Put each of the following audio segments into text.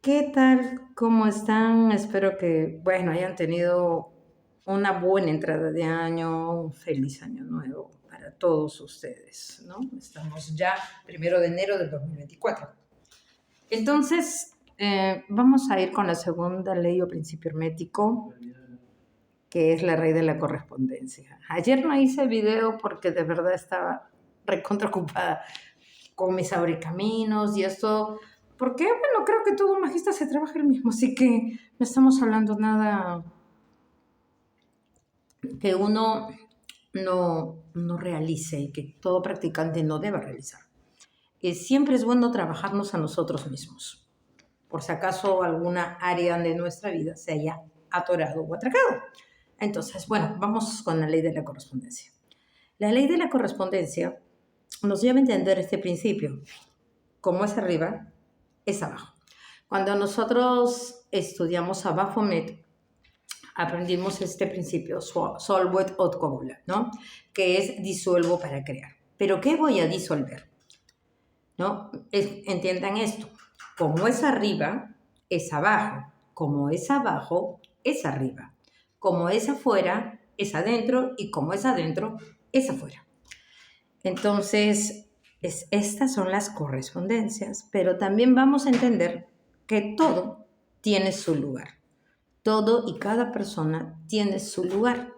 ¿Qué tal? ¿Cómo están? Espero que, bueno, hayan tenido una buena entrada de año, un feliz año nuevo para todos ustedes, ¿no? Estamos ya 1 de enero del 2024. Entonces, vamos a ir con la segunda ley o principio hermético, que es la ley de la correspondencia. Ayer no hice video porque de verdad estaba recontra ocupada con mis abrecaminos y esto, porque, bueno, creo que todo magista se trabaja el mismo, así que no estamos hablando nada que uno no realice y que todo practicante no deba realizar. Siempre es bueno trabajarnos a nosotros mismos, por si acaso alguna área de nuestra vida se haya atorado o atracado. Entonces, bueno, vamos con la ley de la correspondencia. La ley de la correspondencia nos lleva a entender este principio. Como es arriba, es abajo. Cuando nosotros estudiamos a Baphomet, aprendimos este principio, solvet ut cobula, ¿no? Que es disuelvo para crear. ¿Pero qué voy a disolver? ¿No? Entiendan esto. Como es arriba, es abajo. Como es abajo, es arriba. Como es afuera, es adentro. Y como es adentro, es afuera. Entonces, estas son las correspondencias, pero también vamos a entender que todo tiene su lugar. Todo y cada persona tiene su lugar.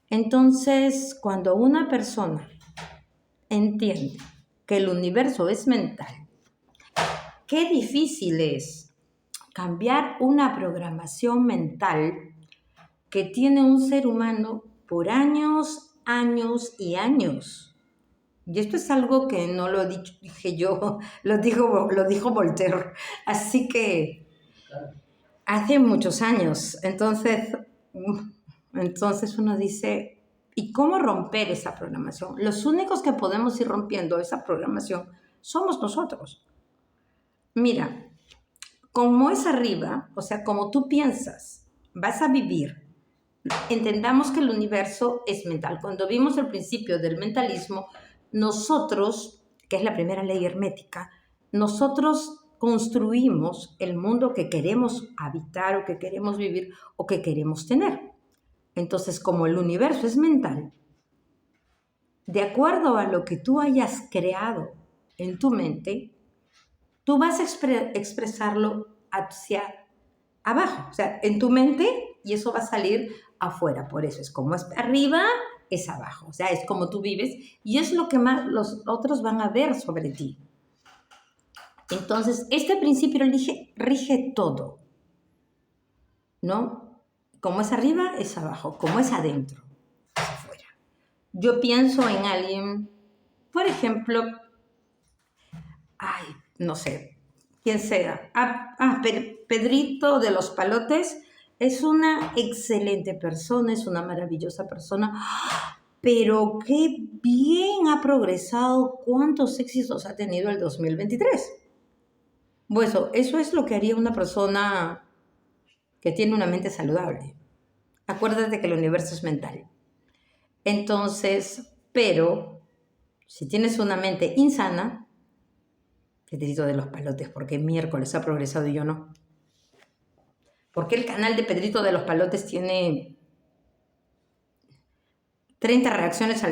Entonces, cuando una persona entiende que el universo es mental, qué difícil es cambiar una programación mental que tiene un ser humano por años, años y años. Y esto es algo que no lo dije yo, lo dijo Voltaire. Así que hace muchos años. Entonces uno dice, ¿y cómo romper esa programación? Los únicos que podemos ir rompiendo esa programación somos nosotros. Mira, como es arriba, o sea, como tú piensas, vas a vivir. Entendamos que el universo es mental. Cuando vimos el principio del mentalismo, nosotros, que es la primera ley hermética, nosotros construimos el mundo que queremos habitar o que queremos vivir o que queremos tener. Entonces, como el universo es mental, de acuerdo a lo que tú hayas creado en tu mente, tú vas a expresarlo hacia abajo, o sea, en tu mente, y eso va a salir afuera. Por eso es como es arriba, es abajo. O sea, es como tú vives y es lo que más los otros van a ver sobre ti. Entonces, este principio rige todo, ¿no? Como es arriba, es abajo. Como es adentro, es afuera. Yo pienso en alguien, por ejemplo, no sé, quién sea. Pedrito de los Palotes es una excelente persona, es una maravillosa persona, pero qué bien ha progresado, cuántos éxitos ha tenido el 2023. Bueno, eso es lo que haría una persona que tiene una mente saludable. Acuérdate que el universo es mental. Entonces, pero si tienes una mente insana, Pedrito de los Palotes, porque miércoles ha progresado y yo no. ¿Por qué el canal de Pedrito de los Palotes tiene 30 reacciones,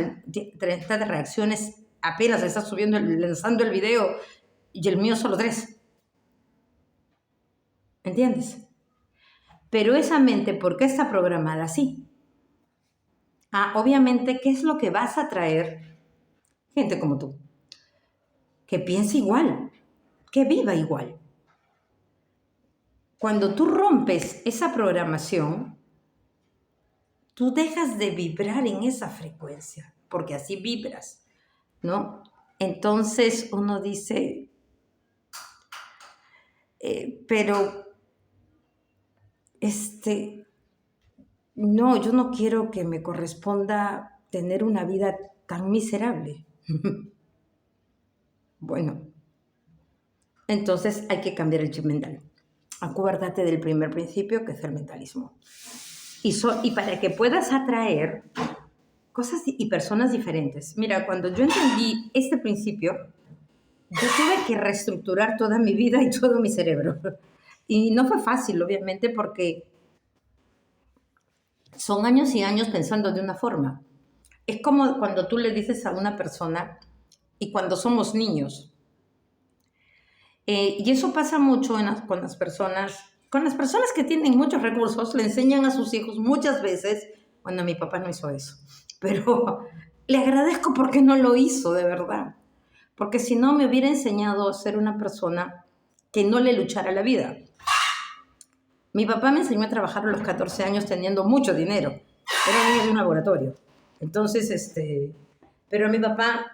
apenas está lanzando el video, y el mío solo 3? ¿Entiendes? Pero esa mente, ¿por qué está programada así? Obviamente, ¿qué es lo que vas a traer? Gente como tú, que piense igual, que viva igual. Cuando tú rompes esa programación, tú dejas de vibrar en esa frecuencia, porque así vibras, ¿no? Entonces uno dice, pero no, yo no quiero que me corresponda tener una vida tan miserable. Bueno, entonces hay que cambiar el chip mental. Acuérdate del primer principio, que es el mentalismo. Y para que puedas atraer cosas y personas diferentes. Mira, cuando yo entendí este principio, yo tuve que reestructurar toda mi vida y todo mi cerebro. Y no fue fácil, obviamente, porque son años y años pensando de una forma. Es como cuando tú le dices a una persona, y cuando somos niños, y eso pasa mucho con las personas que tienen muchos recursos, le enseñan a sus hijos muchas veces, bueno, mi papá no hizo eso, pero le agradezco porque no lo hizo, de verdad, porque si no me hubiera enseñado a ser una persona que no le luchara la vida. Mi papá me enseñó a trabajar a los 14 años teniendo mucho dinero. Era niño de un laboratorio. Entonces, pero mi papá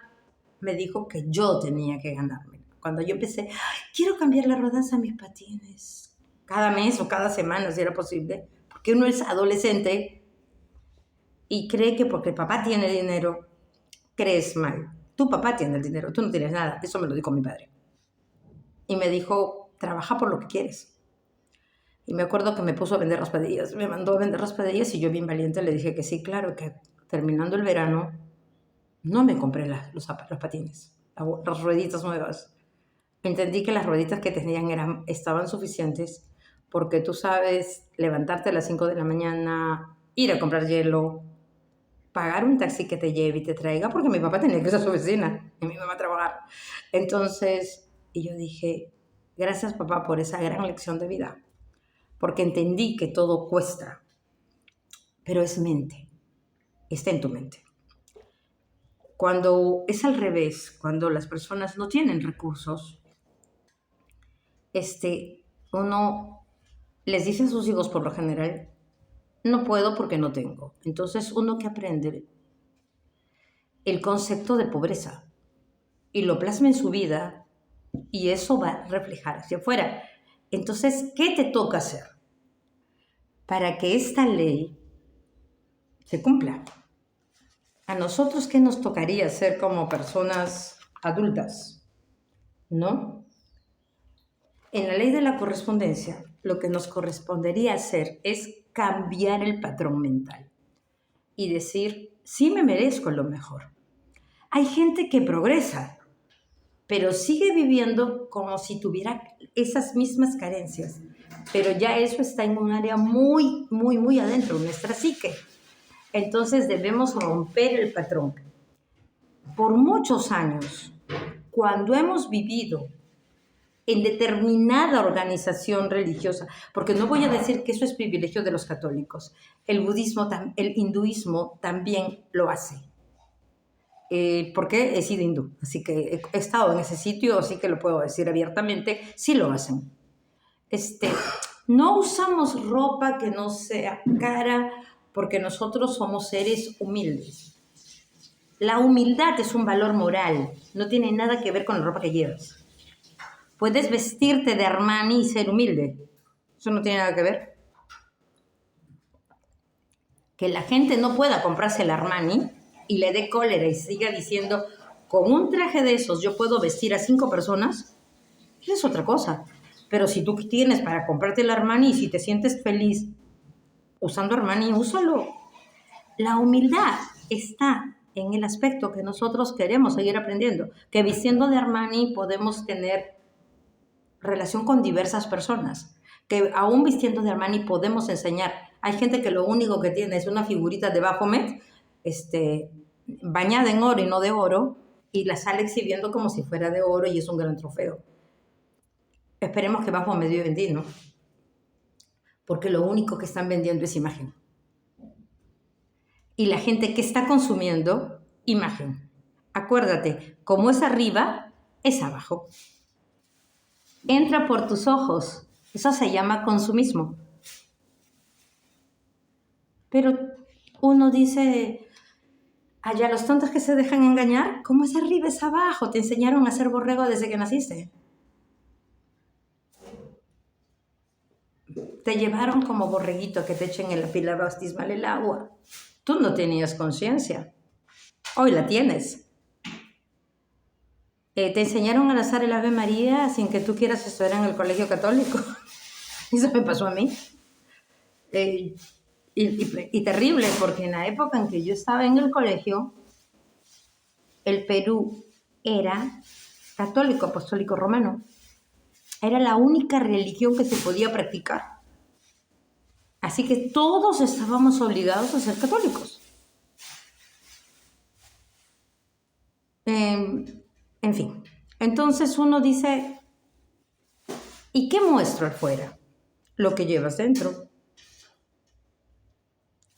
me dijo que yo tenía que ganarme. Cuando yo empecé, "Ay, quiero cambiar las ruedas a mis patines, cada mes o cada semana, si era posible, porque uno es adolescente y cree que porque el papá tiene dinero, crees mal. Tu papá tiene el dinero, tú no tienes nada. Eso me lo dijo mi padre. Y me dijo, trabaja por lo que quieres. Y me acuerdo que me puso a vender raspadillas. Me mandó a vender raspadillas y yo bien valiente le dije que sí, claro, que terminando el verano no me compré los patines, las rueditas nuevas. Entendí que las rueditas que tenían estaban suficientes porque tú sabes levantarte a las 5 de la mañana, ir a comprar hielo, pagar un taxi que te lleve y te traiga, porque mi papá tenía que ir a su oficina y mi mamá a trabajar. Entonces, y yo dije, gracias papá por esa gran lección de vida, porque entendí que todo cuesta, pero es mente, está en tu mente. Cuando es al revés, cuando las personas no tienen recursos, uno les dice a sus hijos por lo general, no puedo porque no tengo. Entonces uno que aprende el concepto de pobreza y lo plasma en su vida y eso va a reflejar hacia afuera. Entonces, ¿qué te toca hacer para que esta ley se cumpla? A nosotros, ¿qué nos tocaría hacer como personas adultas? ¿No? En la ley de la correspondencia, lo que nos correspondería hacer es cambiar el patrón mental y decir, sí me merezco lo mejor. Hay gente que progresa, pero sigue viviendo como si tuviera esas mismas carencias, pero ya eso está en un área muy, muy, muy adentro, nuestra psique. Entonces debemos romper el patrón. Por muchos años, cuando hemos vivido en determinada organización religiosa, porque no voy a decir que eso es privilegio de los católicos, el budismo, el hinduismo también lo hace, porque he sido hindú, así que he estado en ese sitio, así que lo puedo decir abiertamente, sí lo hacen. No usamos ropa que no sea cara, porque nosotros somos seres humildes. La humildad es un valor moral, no tiene nada que ver con la ropa que llevas. Puedes vestirte de Armani y ser humilde. Eso no tiene nada que ver. Que la gente no pueda comprarse el Armani y le dé cólera y siga diciendo, con un traje de esos yo puedo vestir a 5 personas, es otra cosa. Pero si tú tienes para comprarte el Armani y si te sientes feliz usando Armani, úsalo. La humildad está en el aspecto que nosotros queremos seguir aprendiendo, que vistiendo de Armani podemos tener relación con diversas personas, que aún vistiendo de Armani podemos enseñar. Hay gente que lo único que tiene es una figurita de Baphomet, bañada en oro y no de oro, y la sale exhibiendo como si fuera de oro y es un gran trofeo. Esperemos que Baphomet dio vendido, ¿no? Porque lo único que están vendiendo es imagen. Y la gente que está consumiendo, imagen. Acuérdate, como es arriba, es abajo. Entra por tus ojos. Eso se llama consumismo. Pero uno dice, allá los tontos que se dejan engañar, ¿cómo es arriba es abajo? Te enseñaron a ser borrego desde que naciste. Te llevaron como borreguito que te echen en la pila bautismal el agua. Tú no tenías conciencia. Hoy la tienes. Te enseñaron a rezar el Ave María sin que tú quieras estudiar en el colegio católico. Eso me pasó a mí. Y terrible, porque en la época en que yo estaba en el colegio, el Perú era católico, apostólico romano. Era la única religión que se podía practicar. Así que todos estábamos obligados a ser católicos. En fin, entonces uno dice, ¿y qué muestro afuera? Lo que llevas dentro.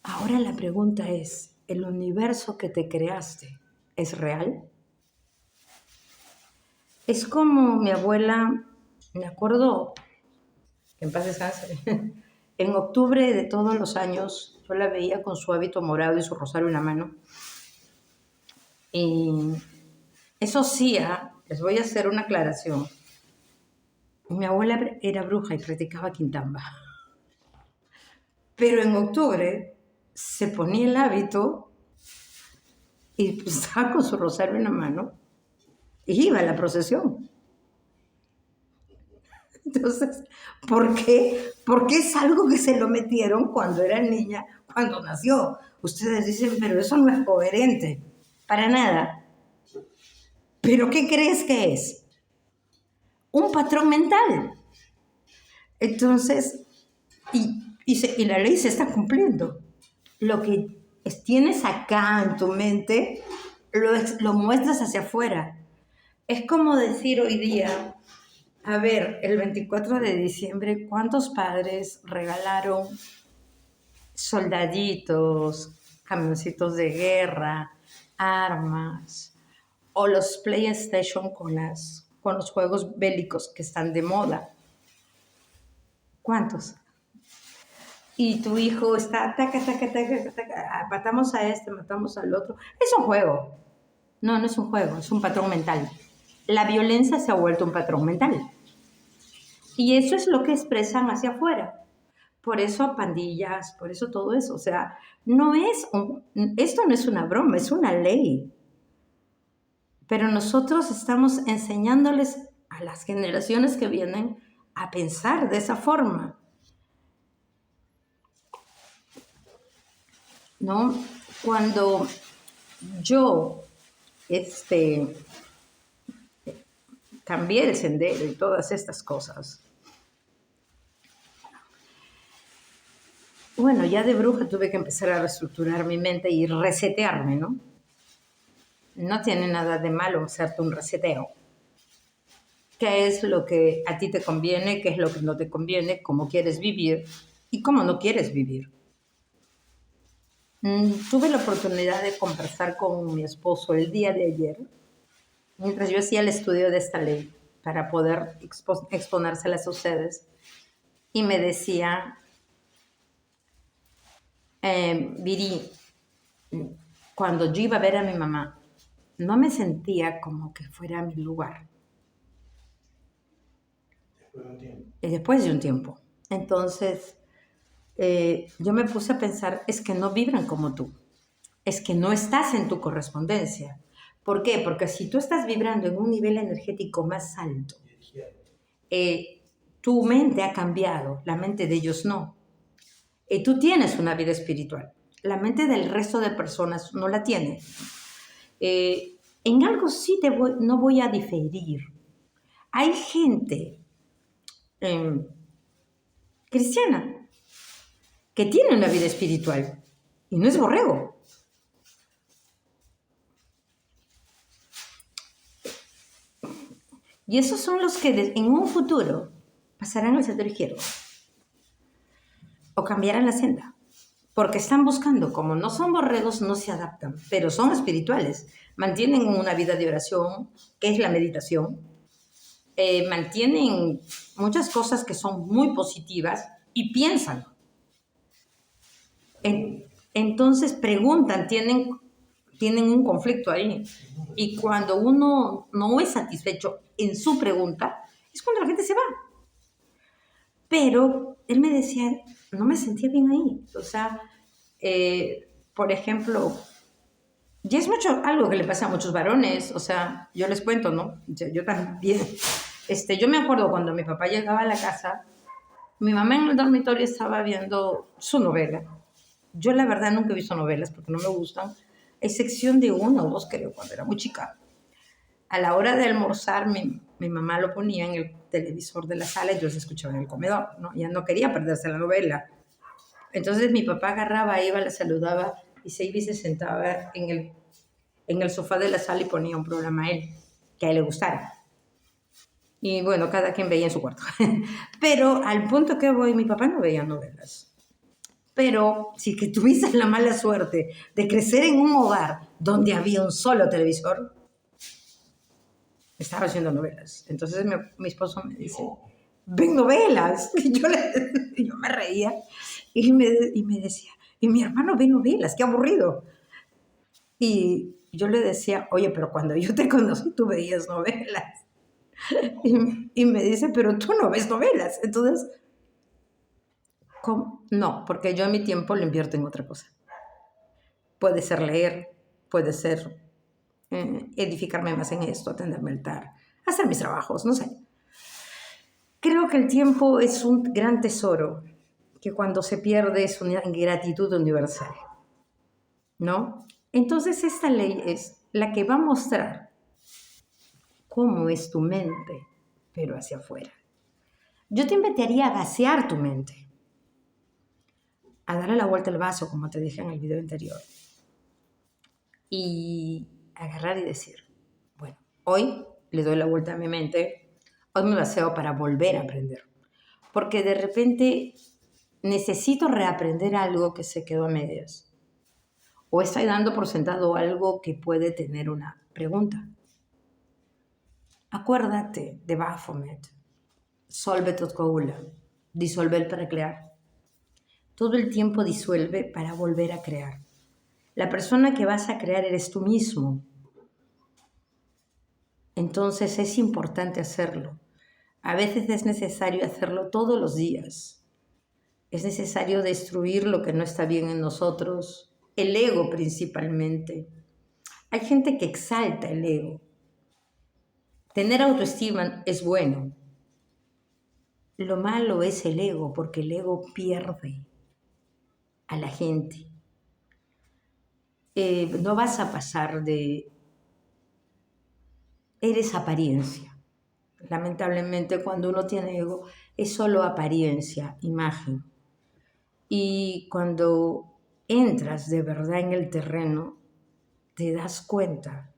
Ahora la pregunta es, ¿el universo que te creaste es real? Es como mi abuela, me acuerdo, que en paz descanse, en octubre de todos los años yo la veía con su hábito morado y su rosario en la mano. Y eso sí, les voy a hacer una aclaración. Mi abuela era bruja y practicaba quintamba. Pero en octubre se ponía el hábito y estaba con su rosario en la mano y iba a la procesión. Entonces, ¿por qué? Porque es algo que se lo metieron cuando era niña, cuando nació. Ustedes dicen, pero eso no es coherente. Para nada. ¿Pero qué crees que es? Un patrón mental. Entonces, y la ley se está cumpliendo. Lo que tienes acá en tu mente, lo muestras hacia afuera. Es como decir hoy día, a ver, el 24 de diciembre, ¿cuántos padres regalaron soldaditos, camioncitos de guerra, armas, o los PlayStation con los juegos bélicos que están de moda? ¿Cuántos? Y tu hijo está, taca, taca, taca, taca, matamos a este, matamos al otro. Es un juego. No, no es un juego, es un patrón mental. La violencia se ha vuelto un patrón mental. Y eso es lo que expresan hacia afuera. Por eso pandillas, por eso todo eso. O sea, esto no es una broma, es una ley. Pero nosotros estamos enseñándoles a las generaciones que vienen a pensar de esa forma. ¿No? Cuando yo cambié el sendero y todas estas cosas, bueno, ya de bruja tuve que empezar a reestructurar mi mente y resetearme, ¿no? No tiene nada de malo hacerte un reseteo. ¿Qué es lo que a ti te conviene? ¿Qué es lo que no te conviene? ¿Cómo quieres vivir? ¿Y cómo no quieres vivir? Tuve la oportunidad de conversar con mi esposo el día de ayer, mientras yo hacía el estudio de esta ley, para poder exponérselas a ustedes. Y me decía, Viri, cuando yo iba a ver a mi mamá, no me sentía como que fuera mi lugar. Después de un tiempo. Entonces, yo me puse a pensar, es que no vibran como tú. Es que no estás en tu correspondencia. ¿Por qué? Porque si tú estás vibrando en un nivel energético más alto, tu mente ha cambiado, la mente de ellos no. Tú tienes una vida espiritual. La mente del resto de personas no la tiene. En algo sí no voy a diferir. Hay gente cristiana que tiene una vida espiritual y no es borrego. Y esos son los que en un futuro pasarán al sector izquierdo o cambiarán la senda. Porque están buscando, como no son borregos, no se adaptan, pero son espirituales. Mantienen una vida de oración, que es la meditación. Mantienen muchas cosas que son muy positivas y piensan. Entonces preguntan, tienen un conflicto ahí. Y cuando uno no es satisfecho en su pregunta, es cuando la gente se va. Pero él me decía, no me sentía bien ahí. O sea, por ejemplo, y es algo que le pasa a muchos varones. O sea, yo les cuento, ¿no? Yo también. Yo me acuerdo cuando mi papá llegaba a la casa, mi mamá en el dormitorio estaba viendo su novela. Yo la verdad nunca he visto novelas porque no me gustan, a excepción de una o dos, creo, cuando era muy chica. A la hora de almorzar, mi mi mamá lo ponía en el televisor de la sala y yo se escuchaba en el comedor, ¿no? Ella no quería perderse la novela. Entonces mi papá agarraba, iba, la saludaba y se sentaba en el sofá de la sala y ponía un programa a él, que a él le gustara. Y bueno, cada quien veía en su cuarto. Pero al punto que voy, mi papá no veía novelas. Pero si que tuviste la mala suerte de crecer en un hogar donde había un solo televisor, estaba haciendo novelas. Entonces mi esposo me dice, ven novelas. Y yo me reía y me decía, y mi hermano ve novelas, qué aburrido. Y yo le decía, oye, pero cuando yo te conocí tú veías novelas. Y me dice, pero tú no ves novelas. Entonces, ¿cómo? No, porque yo en mi tiempo lo invierto en otra cosa. Puede ser leer, puede ser edificarme más en esto, atenderme al altar, hacer mis trabajos, no sé. Creo que el tiempo es un gran tesoro que cuando se pierde es una ingratitud universal, ¿no? Entonces esta ley es la que va a mostrar cómo es tu mente, pero hacia afuera. Yo te invitaría a vaciar tu mente, a darle la vuelta al vaso, como te dije en el video anterior, y agarrar y decir, bueno, hoy le doy la vuelta a mi mente, hoy me vacío para volver a aprender, porque de repente necesito reaprender algo que se quedó a medias, o estoy dando por sentado algo que puede tener una pregunta. Acuérdate de Baphomet, solve tot coagula, disolver para crear. Todo el tiempo disuelve para volver a crear. La persona que vas a crear eres tú mismo. Entonces es importante hacerlo. A veces es necesario hacerlo todos los días. Es necesario destruir lo que no está bien en nosotros, el ego principalmente. Hay gente que exalta el ego. Tener autoestima es bueno. Lo malo es el ego, porque el ego pierde a la gente. No vas a pasar de... Eres apariencia. Lamentablemente, cuando uno tiene ego, es solo apariencia, imagen. Y cuando entras de verdad en el terreno, te das cuenta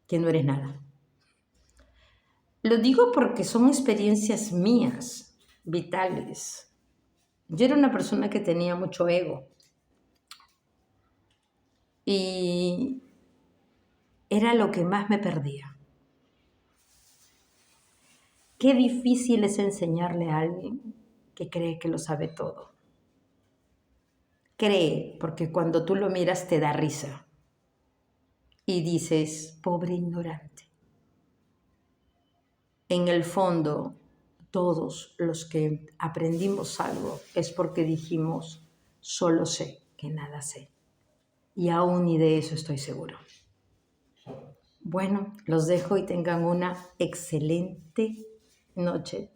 que no eres nada. Lo digo porque son experiencias mías, vitales. Yo era una persona que tenía mucho ego. Y era lo que más me perdía. Qué difícil es enseñarle a alguien que cree que lo sabe todo. Cree, porque cuando tú lo miras te da risa. Y dices, pobre ignorante. En el fondo, todos los que aprendimos algo es porque dijimos, solo sé que nada sé. Y aún ni de eso estoy seguro. Bueno, los dejo y tengan una excelente noche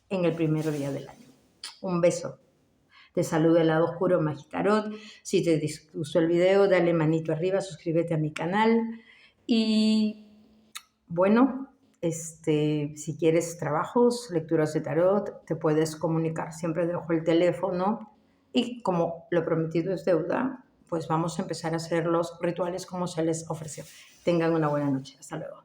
en el primer día del año. Un beso. Te saluda el lado oscuro Magitarot. Si te gustó el video, dale manito arriba, suscríbete a mi canal. Y bueno, si quieres trabajos, lecturas de tarot, te puedes comunicar. Siempre dejo el teléfono. Y como lo prometido es deuda, pues vamos a empezar a hacer los rituales como se les ofreció. Tengan una buena noche. Hasta luego.